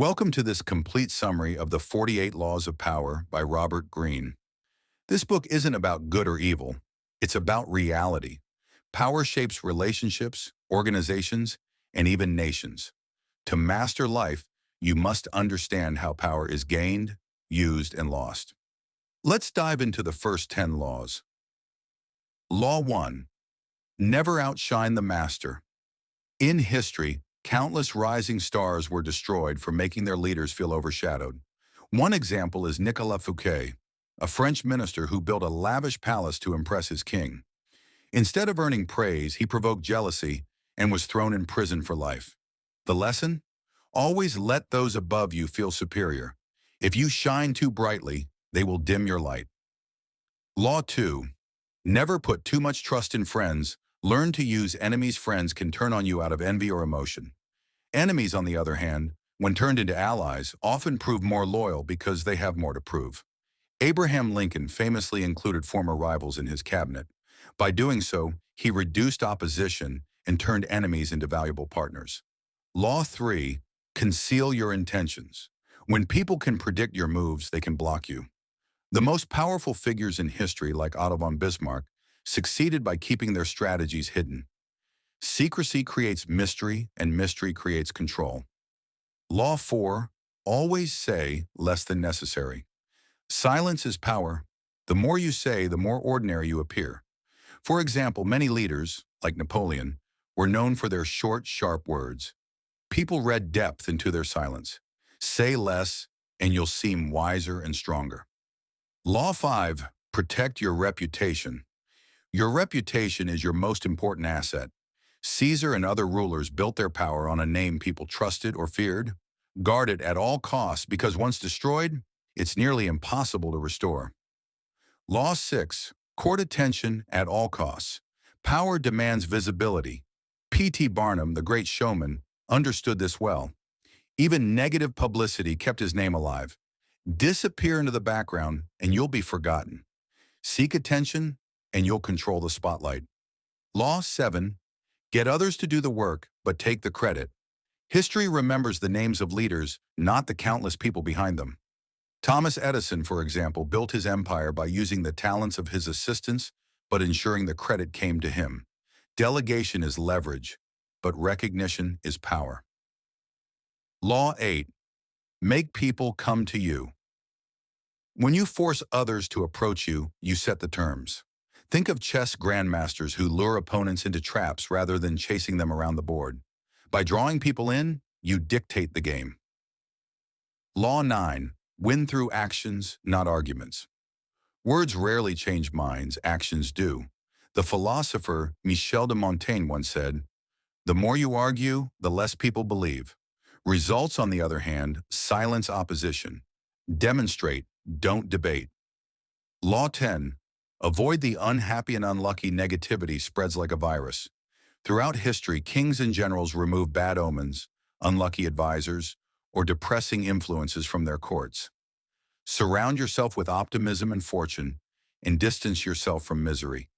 Welcome to this complete summary of the 48 Laws of Power by Robert Greene. This book isn't about good or evil. It's about reality. Power shapes relationships, organizations, and even nations. To master life, you must understand how power is gained, used, and lost. Let's dive into the first 10 laws. Law 1. Never outshine the master. In history, countless rising stars were destroyed for making their leaders feel overshadowed. One example is Nicolas Fouquet, a French minister who built a lavish palace to impress his king. Instead of earning praise, he provoked jealousy and was thrown in prison for life. The lesson? Always let those above you feel superior. If you shine too brightly, they will dim your light. Law 2. Never put too much trust in friends. Learn to use enemies. Friends can turn on you out of envy or emotion. Enemies, on the other hand, when turned into allies, often prove more loyal because they have more to prove. Abraham Lincoln famously included former rivals in his cabinet. By doing so, he reduced opposition and turned enemies into valuable partners. Law 3. Conceal your intentions. When people can predict your moves, they can block you. The most powerful figures in history, like Otto von Bismarck, succeeded by keeping their strategies hidden. Secrecy creates mystery, and mystery creates control. Law 4. Always say less than necessary. Silence is power. The more you say, the more ordinary you appear. For example, many leaders, like Napoleon, were known for their short, sharp words. People read depth into their silence. Say less, and you'll seem wiser and stronger. Law 5. Protect your reputation. Your reputation is your most important asset. Caesar and other rulers built their power on a name people trusted or feared. Guard it at all costs because once destroyed, it's nearly impossible to restore. Law 6. Court attention at all costs. Power demands visibility. P.T. Barnum, the great showman, understood this well. Even negative publicity kept his name alive. Disappear into the background and you'll be forgotten. Seek attention and you'll control the spotlight. Law 7. Get others to do the work, but take the credit. History remembers the names of leaders, not the countless people behind them. Thomas Edison, for example, built his empire by using the talents of his assistants, but ensuring the credit came to him. Delegation is leverage, but recognition is power. Law 8. Make people come to you. When you force others to approach you, you set the terms. Think of chess grandmasters who lure opponents into traps rather than chasing them around the board. By drawing people in, you dictate the game. Law 9. Win through actions, not arguments. Words rarely change minds, actions do. The philosopher Michel de Montaigne once said, "The more you argue, the less people believe." Results, on the other hand, silence opposition. Demonstrate, don't debate. Law 10. Avoid the unhappy and unlucky. Negativity spreads like a virus. Throughout history, kings and generals remove bad omens, unlucky advisors, or depressing influences from their courts. Surround yourself with optimism and fortune, and distance yourself from misery.